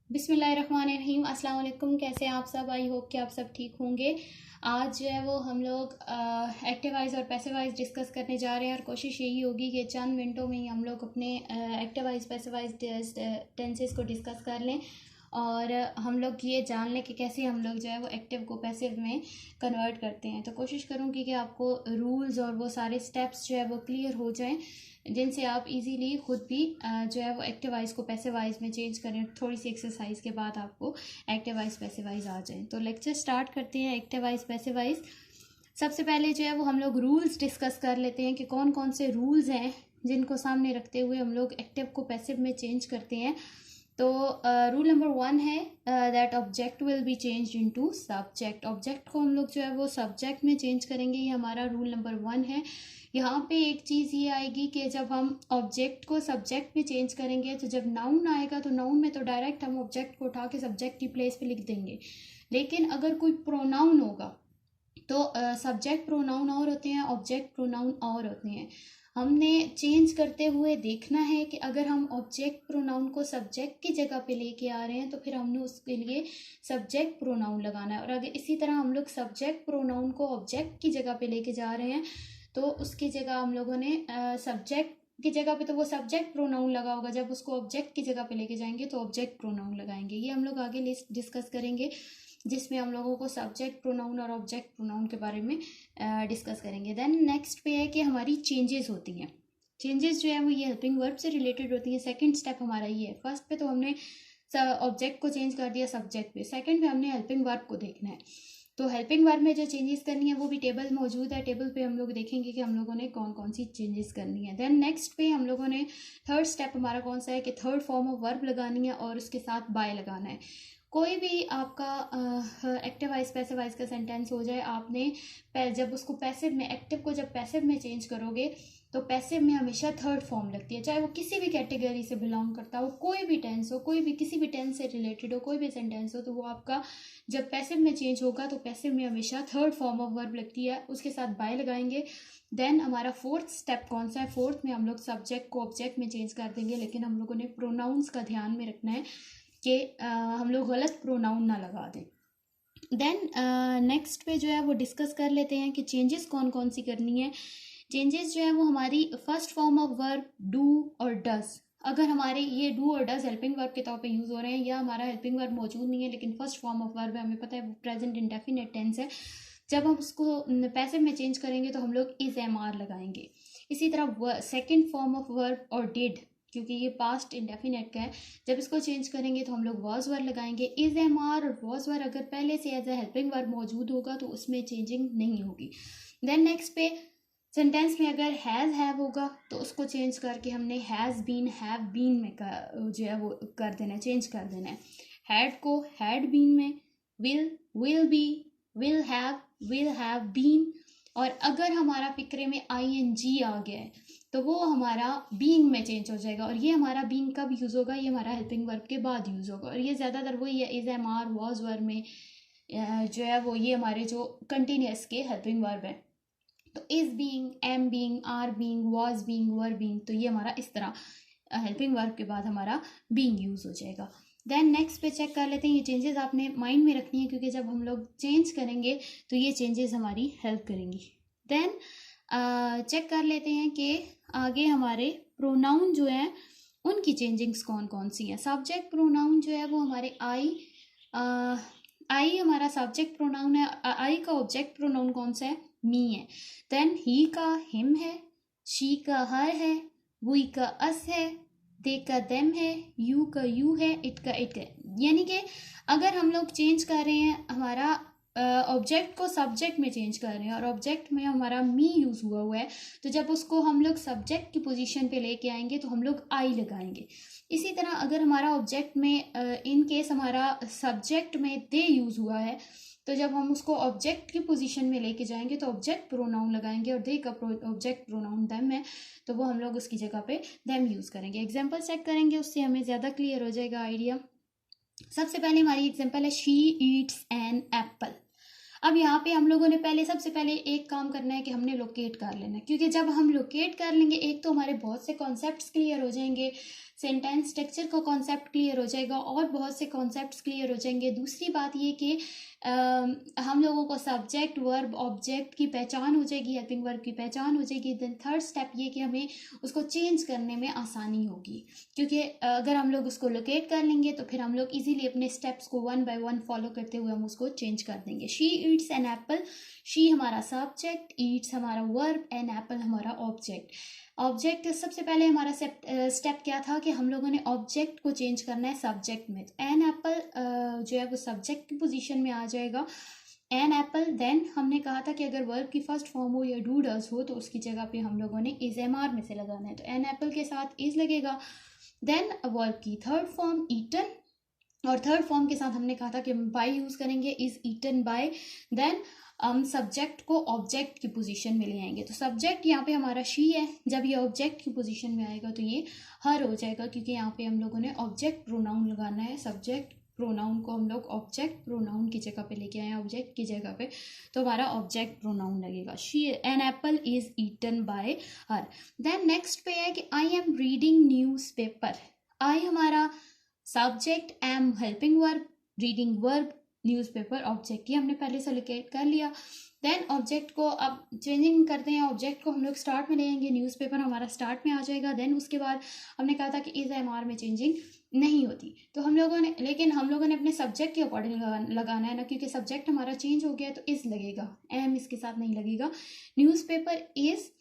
बिस्मिल्लाहिर्रहमानिर्रहीम। अस्सलाम वालेकुम। कैसे हैं आप सब? आई होप कि आप सब ठीक होंगे। आज जो है वो हम लोग एक्टिवाइज और पैसिवाइज डिस्कस करने जा रहे हैं और कोशिश यही होगी कि चंद मिनटों में ही हम लोग अपने एक्टिवाइज पैसिवाइज टेंसेस को डिस्कस कर लें और हम लोग ये जान लें कि कैसे हम लोग जो है वो एक्टिव को पैसिव में कन्वर्ट करते हैं। तो कोशिश करूँगी कि आपको रूल्स और वो सारे स्टेप्स जो है वो क्लियर हो जाएं, जिनसे आप इजीली खुद भी जो है वो एक्टिवाइज को पैसिवाइज में चेंज करें। थोड़ी सी एक्सरसाइज के बाद आपको एक्टिवाइज पैसिवाइज आ जाए। तो लेक्चर स्टार्ट करते हैं एक्टिवाइज पैसिवाइज। सबसे पहले जो है वो हम लोग रूल्स डिस्कस कर लेते हैं कि कौन कौन से रूल्स हैं जिनको सामने रखते हुए हम लोग एक्टिव को पैसिव में चेंज करते हैं। तो रूल नंबर 1 है that object will be change into subject. Object को हम लोग जो है वो सब्जेक्ट में चेंज करेंगे, ये हमारा रूल नंबर 1 है। यहाँ पे एक चीज़ ये आएगी कि जब हम ऑब्जेक्ट को सब्जेक्ट में चेंज करेंगे तो जब नाउन आएगा तो नाउन में तो डायरेक्ट हम ऑब्जेक्ट को उठा के सब्जेक्ट की प्लेस पे लिख देंगे, लेकिन अगर कोई प्रोनाउन होगा तो सब्जेक्ट प्रोनाउन और होते हैं, ऑब्जेक्ट प्रोनाउन और होते हैं। हमने चेंज करते हुए देखना है कि अगर हम ऑब्जेक्ट प्रोनाउन को सब्जेक्ट की जगह पे लेके आ रहे हैं तो फिर हमने उसके लिए सब्जेक्ट प्रोनाउन लगाना है, और अगर इसी तरह हम लोग सब्जेक्ट प्रोनाउन को ऑब्जेक्ट की जगह पे लेके जा रहे हैं तो उसकी जगह हम लोगों ने सब्जेक्ट की जगह पे तो वो सब्जेक्ट प्रोनाउन लगा होगा, जब उसको ऑब्जेक्ट की जगह पे लेके जाएंगे तो ऑब्जेक्ट प्रोनाउन लगाएंगे। ये हम लोग आगे लिस्ट डिस्कस करेंगे जिसमें हम लोगों को सब्जेक्ट प्रोनाउन और ऑब्जेक्ट प्रोनाउन के बारे में डिस्कस करेंगे। देन नेक्स्ट पे है कि हमारी चेंजेस होती हैं। चेंजेस जो है वो ये हेल्पिंग वर्ब से रिलेटेड होती हैं। सेकंड स्टेप हमारा ये है। फर्स्ट पे तो हमने ऑब्जेक्ट को चेंज कर दिया सब्जेक्ट पे, सेकंड पे हमने हेल्पिंग वर्ब को देखना है। तो हेल्पिंग वर्ब में जो चेंजेस करनी है वो भी टेबल मौजूद है, टेबल पे हम लोग देखेंगे कि हम लोगों ने कौन कौन सी चेंजेस करनी है। देन नेक्स्ट पे हम लोगों ने थर्ड स्टेप हमारा कौन सा है कि थर्ड फॉर्म ऑफ वर्ब लगानी है और उसके साथ बाय लगाना है। कोई भी आपका एक्टिवाइज पैसिवाइज का सेंटेंस हो जाए, आपने जब उसको पैसिव में, एक्टिव को जब पैसिव में चेंज करोगे तो पैसिव में हमेशा थर्ड फॉर्म लगती है, चाहे वो किसी भी कैटेगरी से बिलोंग करता हो, कोई भी टेंस हो, कोई भी किसी भी टेंस से रिलेटेड हो, कोई भी सेंटेंस हो, तो वो आपका जब पैसिव में चेंज होगा तो पैसिव में हमेशा थर्ड फॉर्म ऑफ वर्ब लगती है, उसके साथ बाय लगाएंगे। देन हमारा फोर्थ स्टेप कौन सा है? फोर्थ में हम लोग सब्जेक्ट को ऑब्जेक्ट में चेंज कर देंगे, लेकिन हम लोगों ने प्रोनाउंस का ध्यान में रखना है कि हम लोग गलत प्रोनाउन ना लगा दें। देन नेक्स्ट पे जो है वो डिस्कस कर लेते हैं कि चेंजेस कौन कौन सी करनी है। चेंजेस जो है वो हमारी first form of verb do और डज, अगर हमारे ये डू और डज हेल्पिंग वर्ब के तौर पे यूज़ हो रहे हैं या हमारा हेल्पिंग वर्ब मौजूद नहीं है लेकिन फर्स्ट फॉर्म ऑफ वर्ब है, हमें पता है वो प्रेजेंट इंडेफिनिट टेंस है, जब हम उसको पैसिव में चेंज करेंगे तो हम लोग इज एम आर लगाएंगे। इसी तरह सेकेंड फॉर्म ऑफ वर्ब और डिड, क्योंकि ये पास्ट इंडेफिनेट का है, जब इसको चेंज करेंगे तो हम लोग वॉज वर्ड लगाएंगे। इज एम आर और वॉज वर्ड अगर पहले से एज ए हेल्पिंग वर्ब मौजूद होगा तो उसमें चेंजिंग नहीं होगी। देन नेक्स्ट पे सेंटेंस में अगर हैज़ हैव होगा तो उसको चेंज करके हमने हैज़ बीन हैव बीन में जो है वो कर देना है, चेंज कर देना है। हैड को हैड बीन में, will be, will have been, और अगर हमारा फिक्रे में ING आ गया है तो वो हमारा बीइंग में चेंज हो जाएगा, और ये हमारा बीइंग कब यूज़ होगा? ये हमारा हेल्पिंग वर्ब के बाद यूज़ होगा, और ये ज़्यादातर वही है is am are was verb में जो है वो ये हमारे जो कंटिन्यूस के हेल्पिंग वर्ब है। तो is being, am being, are being, was being, were being, तो ये हमारा इस तरह हेल्पिंग वर्ब के बाद हमारा बीइंग यूज़ हो जाएगा। देन नेक्स्ट पे चेक कर लेते हैं। ये चेंजेस आपने माइंड में रखनी है क्योंकि जब हम लोग चेंज करेंगे तो ये चेंजेस हमारी हेल्प करेंगी। देन चेक कर लेते हैं कि आगे हमारे प्रोनाउन जो हैं उनकी चेंजिंग्स कौन कौन सी हैं। सब्जेक्ट प्रोनाउन जो है वो हमारे आई हमारा सब्जेक्ट प्रोनाउन है। आई का ऑब्जेक्ट प्रोनाउन कौन सा है? मी है। देन ही का हिम है, शी का हर है, वी का अस है, दे का देम है, यू का यू है, इट का इट है। यानी कि अगर हम लोग चेंज कर रहे हैं, हमारा ऑब्जेक्ट को सब्जेक्ट में चेंज कर रहे हैं और ऑब्जेक्ट में हमारा मी यूज़ हुआ है, तो जब उसको हम लोग सब्जेक्ट की पोजीशन पे लेके आएंगे तो हम लोग आई लगाएंगे। इसी तरह अगर हमारा ऑब्जेक्ट में इन केस हमारा सब्जेक्ट में दे यूज़ हुआ है तो जब हम उसको ऑब्जेक्ट की पोजीशन में लेके जाएंगे तो ऑब्जेक्ट प्रोनाउन लगाएंगे, और दे का ऑब्जेक्ट प्रोनाउन देम है तो वो हम लोग उसकी जगह पे देम यूज़ करेंगे। एग्जाम्पल चेक करेंगे, उससे हमें ज़्यादा क्लियर हो जाएगा आइडिया। सबसे पहले हमारी एग्जाम्पल है शी ईट्स एन एप्पल। अब यहाँ पे हम लोगों ने सबसे पहले एक काम करना है कि हमने लोकेट कर लेना है, क्योंकि जब हम लोकेट कर लेंगे एक तो हमारे बहुत से कॉन्सेप्ट्स क्लियर हो जाएंगे, सेंटेंस स्ट्रक्चर का कॉन्सेप्ट क्लियर हो जाएगा और बहुत से कॉन्सेप्ट्स क्लियर हो जाएंगे। दूसरी बात ये कि हम लोगों को सब्जेक्ट वर्ब ऑब्जेक्ट की पहचान हो जाएगी, हेल्पिंग वर्ब की पहचान हो जाएगी। देन थर्ड स्टेप ये कि हमें उसको चेंज करने में आसानी होगी, क्योंकि अगर हम लोग उसको लोकेट कर लेंगे तो फिर हम लोग इजीली अपने स्टेप्स को वन बाय वन फॉलो करते हुए हम उसको चेंज कर देंगे। She eats an apple, she हमारा सब्जेक्ट, ईट्स हमारा वर्ब, एन एप्पल हमारा ऑब्जेक्ट। ऑब्जेक्ट सबसे पहले हमारा स्टेप क्या था कि हम लोगों ने ऑब्जेक्ट को चेंज करना है सब्जेक्ट में। तो एन एप्पल जो है वो सब्जेक्ट की पोजीशन में आ जाएगा, एन एप्पल। देन हमने कहा था कि अगर वर्ब की फर्स्ट फॉर्म हो या डू डज हो तो उसकी जगह पे हम लोगों ने इज एम आर में से लगाना है, तो एन एप्पल के साथ इज लगेगा। देन वर्ब की थर्ड फॉर्म ईटन, और थर्ड फॉर्म के साथ हमने कहा था कि हम बाय यूज करेंगे, इज ईटन बाय। देन हम सब्जेक्ट को ऑब्जेक्ट की पोजीशन में ले आएंगे, तो सब्जेक्ट यहाँ पे हमारा शी है, जब ये ऑब्जेक्ट की पोजीशन में आएगा तो ये हर हो जाएगा, क्योंकि यहाँ पे हम लोगों ने ऑब्जेक्ट प्रोनाउन लगाना है। सब्जेक्ट प्रोनाउन को हम लोग ऑब्जेक्ट प्रोनाउन की जगह पे लेके आए हैं, ऑब्जेक्ट की जगह पे, तो हमारा ऑब्जेक्ट प्रोनाउन लगेगा। She an apple is eaten by her. Then next पे है कि I am reading newspaper. I हमारा subject, am helping verb, reading verb, newspaper object, ये हमने पहले से लोकेट कर लिया। देन ऑब्जेक्ट को अब चेंजिंग करते हैं, ऑब्जेक्ट को हम लोग स्टार्ट में ले आएंगे, न्यूज़पेपर हमारा स्टार्ट में आ जाएगा। देन उसके बाद हमने कहा था कि इज एम आर में चेंजिंग नहीं होती, तो हम लोगों ने, लेकिन हम लोगों ने अपने सब्जेक्ट के अकॉर्डिंग लगाना है ना, क्योंकि सब्जेक्ट हमारा चेंज हो गया तो इज लगेगा, एम इसके साथ नहीं लगेगा। Newspaper is.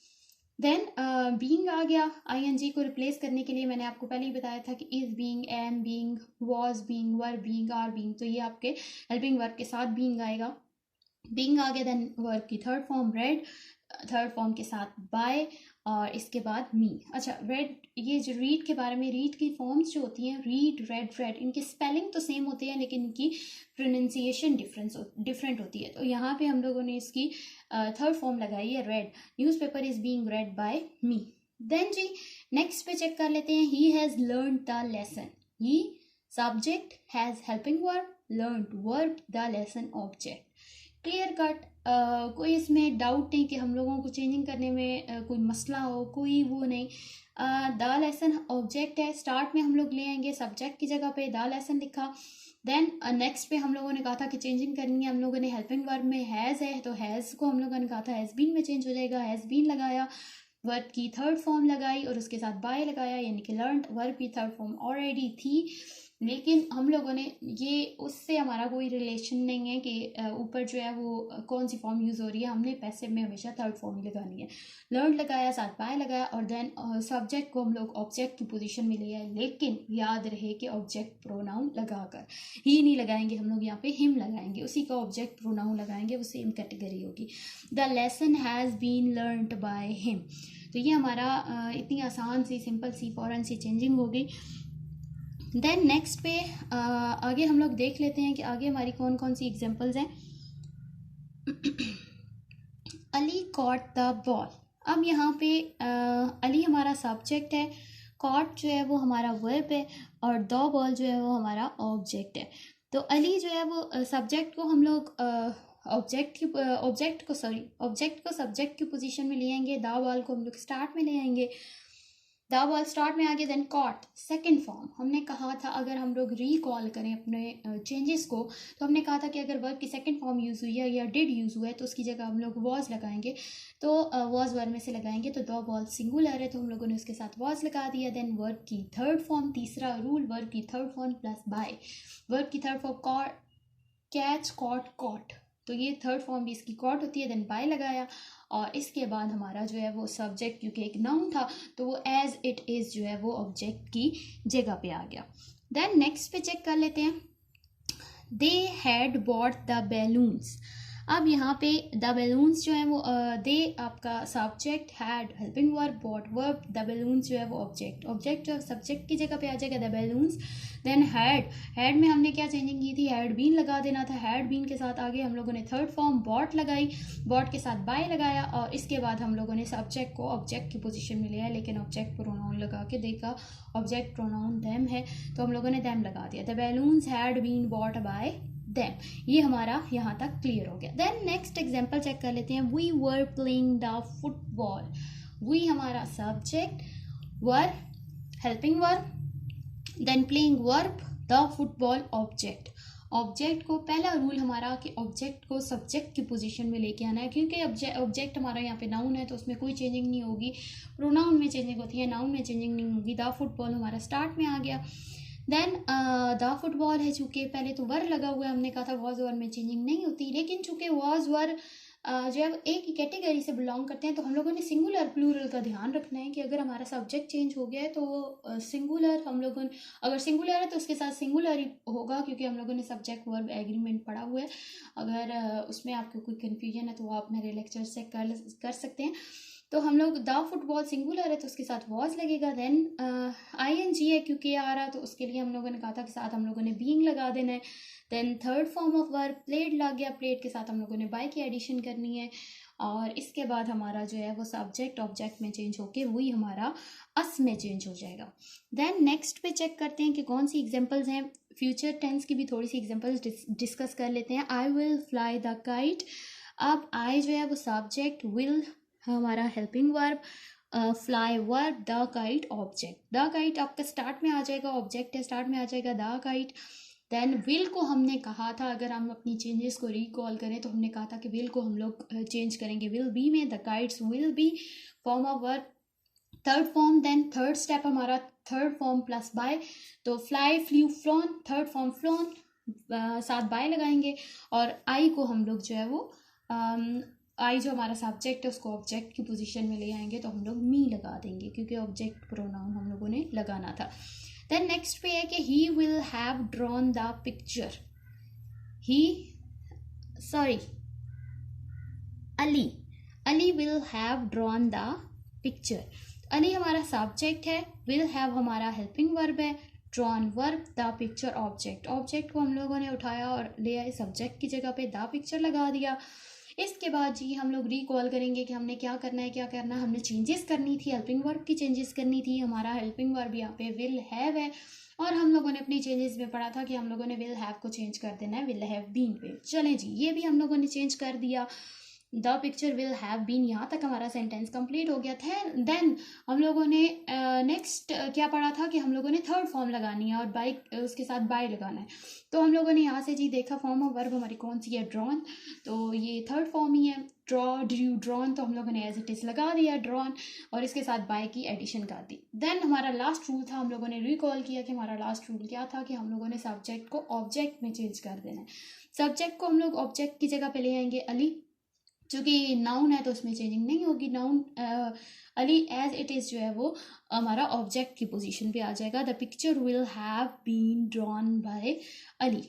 देन बीइंग आ गया, आईएनजी को रिप्लेस करने के लिए मैंने आपको पहले ही बताया था कि is being, am being, was being, were being, are being, तो ये आपके हेल्पिंग वर्ब के साथ बीइंग आएगा। बीइंग आ गया। देन वर्ब की third form red, third form के साथ बाय, और इसके बाद मी। अच्छा, रेड, ये जो रीड के बारे में, रीड की फॉर्म्स जो होती हैं, रीड, रेड, रेड, इनके स्पेलिंग तो सेम होते हैं लेकिन इनकी प्रोनाउंसिएशन डिफरेंट होती है, तो यहाँ पे हम लोगों ने इसकी थर्ड फॉर्म लगाई है read. Newspaper is being read by me. Then जी नेक्स्ट पे चेक कर लेते हैं, he has learn the lesson. He subject, has helping verb, learn verb, the lesson object. Clear cut, कोई इसमें डाउट नहीं कि हम लोगों को चेंजिंग करने में कोई मसला हो, कोई वो नहीं। द लेसन ऑब्जेक्ट है, स्टार्ट में हम लोग ले आएंगे, सब्जेक्ट की जगह पे द लेसन लिखा। देन नेक्स्ट पे हम लोगों ने कहा था कि चेंजिंग करनी है, हम लोगों ने हेल्पिंग वर्ब में हैज़ है तो हैज़ को हम लोगों ने कहा था हैज़ बीन में चेंज हो जाएगा, हैज़ बीन लगाया, वर्ब की थर्ड फॉर्म लगाई और उसके साथ बाय लगाया, यानी कि लर्न। वर्ब की थर्ड फॉर्म ऑलरेडी थी, लेकिन हम लोगों ने ये, उससे हमारा कोई रिलेशन नहीं है कि ऊपर जो है वो कौन सी फॉर्म यूज़ हो रही है, हमने पैसिव में हमेशा थर्ड फॉर्म ही लगानी है। लर्न लगाया, साथ बाय लगाया, और देन सब्जेक्ट को हम लोग ऑब्जेक्ट की पोजीशन में ले आए, लेकिन याद रहे कि ऑब्जेक्ट प्रोनाउन लगाकर ही नहीं लगाएंगे हम लोग, यहाँ पे हिम लगाएंगे, उसी का ऑब्जेक्ट प्रोनाउन लगाएंगे, वो सेम कैटेगरी होगी। The lesson has been learned by him. तो ये हमारा इतनी आसान सी, सिंपल सी, फौरन सी चेंजिंग हो गई। देन नेक्स्ट पे आगे हम लोग देख लेते हैं कि आगे हमारी कौन कौन सी एग्जांपल्स हैं। Ali caught the ball. अब यहाँ पे अली हमारा सब्जेक्ट है, कॉट जो है वो हमारा वर्ब है, और द बॉल जो है वो हमारा ऑब्जेक्ट है। तो अली जो है वो सब्जेक्ट को हम लोग ऑब्जेक्ट को सब्जेक्ट की पोजीशन में ले आएंगे, द बॉल को हम लोग स्टार्ट में ले आएंगे, द बॉल स्टार्ट में आ गया। देन कॉट सेकंड फॉर्म, हमने कहा था अगर हम लोग रिकॉल करें अपने चेंजेस को, तो हमने कहा था कि अगर वर्ब की सेकंड फॉर्म यूज़ हुई है या डिड यूज़ हुआ है तो उसकी जगह हम लोग वॉज लगाएंगे, तो वॉज वर्ब में से लगाएंगे, तो द बॉल सिंगुलर है तो हम लोगों ने उसके साथ वॉज लगा दिया। देन वर्ब की थर्ड फॉर्म, तीसरा रूल, वर्ब की third form plus by. Verb की third form caught, catch, caught, caught, तो ये थर्ड फॉर्म भी इसकी कॉट होती है। देन बाय लगाया, और इसके बाद हमारा जो है वो सब्जेक्ट, क्योंकि एक नाउन था तो वो एज इट इज़ जो है वो ऑब्जेक्ट की जगह पे आ गया। देन नेक्स्ट पे चेक कर लेते हैं, they had bought the balloons. अब यहाँ पे द बैलून्स जो है वो दे आपका subject, had helping verb, bought verb, the balloons जो है वो ऑब्जेक्ट जो सब्जेक्ट की जगह पे आ जाएगा, द बैलून्स। देन हैड में हमने क्या चेंजिंग की थी, हैड बीन लगा देना था, हैड बीन के साथ आगे हम लोगों ने थर्ड फॉर्म बॉट लगाई, बॉट के साथ बाय लगाया, और इसके बाद हम लोगों ने सब्जेक्ट को ऑब्जेक्ट की पोजीशन में लिया, लेकिन ऑब्जेक्ट प्रोनाउन लगा के देखा, ऑब्जेक्ट प्रोनाउन देम है तो हम लोगों ने देम लगा दिया। The balloons had been bought by them. ये हमारा यहाँ तक क्लियर हो गया। देन नेक्स्ट एग्जांपल चेक कर लेते हैं, we were playing the football. We हमारा subject, were helping verb, then playing verb the football object. Object को पहला रूल हमारा कि ऑब्जेक्ट को सब्जेक्ट की पोजीशन में लेके आना है, क्योंकि ऑब्जेक्ट हमारा यहाँ पे नाउन है तो उसमें कोई चेंजिंग नहीं होगी। प्रोनाउन में चेंजिंग होती है, नाउन में चेंजिंग नहीं होगी। द फुटबॉल हमारा स्टार्ट में आ गया। देन द फुटबॉल है, चूँकि पहले तो वर लगा हुआ है, हमने कहा था वॉज वर में चेंजिंग नहीं होती, लेकिन चूँकि वॉज वर जब एक ही कैटेगरी से बिलोंग करते हैं तो हम लोगों ने सिंगुलर प्लूरल का ध्यान रखना है कि अगर हमारा सब्जेक्ट चेंज हो गया है तो सिंगुलर हम लोगों ने, अगर सिंगुलर है तो उसके साथ सिंगुलर ही होगा, क्योंकि हम लोगों ने सब्जेक्ट वर्ब एग्रीमेंट पढ़ा हुआ है। अगर उसमें आपको कोई कन्फ्यूजन है तो आप मेरे लेक्चर से कर सकते हैं। तो हम लोग द फुटबॉल सिंगुलर है तो उसके साथ वॉज लगेगा। देन ING है, क्योंकि आ रहा तो उसके लिए हम लोगों ने कहा था कि साथ हम लोगों ने बीइंग लगा देना है। Then third form of verb played लग गया, प्लेड के साथ हम लोगों ने बाय की एडिशन करनी है। और इसके बाद हमारा जो है वो सब्जेक्ट ऑब्जेक्ट में चेंज होके वही हमारा अस में चेंज हो जाएगा। देन नेक्स्ट पे चेक करते हैं कि कौन सी एग्जांपल्स हैं। फ्यूचर टेंस की भी थोड़ी सी एग्जांपल्स डिस्कस कर लेते हैं। I will fly the kite. अब आई जो है वो सब्जेक्ट, विल हमारा helping verb, fly verb, the kite object. The kite आपका स्टार्ट में आ जाएगा, ऑब्जेक्ट है स्टार्ट में आ जाएगा द काइट। देन विल को हमने कहा था, अगर हम अपनी चेंजेस को रिकॉल करें तो हमने कहा था कि विल को हम लोग चेंज करेंगे विल बी में, the kites will be form of verb third form. Then third step हमारा थर्ड फॉर्म प्लस बाय, तो fly flew flown, third form flown, साथ बाय लगाएंगे। और आई को हम लोग जो है वो आई जो हमारा सब्जेक्ट है उसको ऑब्जेक्ट की पोजीशन में ले आएंगे, तो हम लोग मी लगा देंगे क्योंकि ऑब्जेक्ट प्रोनाउन हम लोगों ने लगाना था। देन नेक्स्ट पे है कि he will have drawn the picture. Ali will have drawn the picture. Ali हमारा सब्जेक्ट है, विल हैव हमारा हेल्पिंग वर्ब है, drawn verb, the picture object. Object को हम लोगों ने उठाया और ले आए सब्जेक्ट की जगह पे द पिक्चर लगा दिया। इसके बाद जी हम लोग रिकॉल करेंगे कि हमने क्या करना है। हमने चेंजेस करनी थी, हेल्पिंग वर्ब की चेंजेस करनी थी। हमारा हेल्पिंग वर्ब यहाँ पे विल हैव है, और हम लोगों ने अपनी चेंजेस में पढ़ा था कि हम लोगों ने विल हैव को चेंज कर देना है विल हैव बीन पे। चलें जी, ये भी हम लोगों ने चेंज कर दिया। The picture will have been, यहाँ तक हमारा सेंटेंस कंप्लीट हो गया था। देन हम लोगों ने नेक्स्ट क्या पढ़ा था कि हम लोगों ने थर्ड फॉर्म लगानी है और बाय उसके साथ बाय लगाना है। तो हम लोगों ने यहाँ से जी देखा फॉर्म ऑफ वर्ब हमारी कौन सी है, ड्रॉन, तो ये थर्ड फॉर्म ही है। ड्रॉ, ड्रू, ड्रॉन, तो हम लोगों ने एज इट इज लगा दिया ड्रॉन, और इसके साथ बाय की एडिशन कर दी। देन हमारा लास्ट रूल था, हम लोगों ने रिकॉल किया कि हमारा लास्ट रूल क्या था कि हम लोगों ने सब्जेक्ट को ऑब्जेक्ट में चेंज कर देना है। सब्जेक्ट को हम लोग ऑब्जेक्ट की जगह पे ले आएंगे अली, क्योंकि नाउन है तो उसमें चेंजिंग नहीं होगी। Noun Ali as it is जो है वो हमारा ऑब्जेक्ट की पोजीशन पे आ जाएगा। The picture will have been drawn by Ali.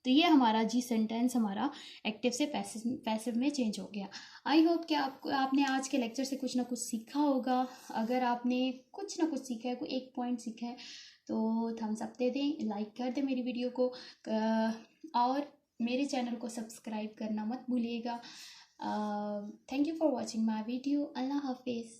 तो ये हमारा जी सेंटेंस हमारा एक्टिव से पैसिव में चेंज हो गया। आई होप कि आपने आज के लेक्चर से कुछ ना कुछ सीखा होगा। अगर आपने कुछ ना कुछ सीखा है, कोई एक पॉइंट सीखा है तो थम्स अप दे दें, लाइक कर दें मेरी वीडियो को, और मेरे चैनल को सब्सक्राइब करना मत भूलिएगा। Thank you for watching my video. Allah Hafiz.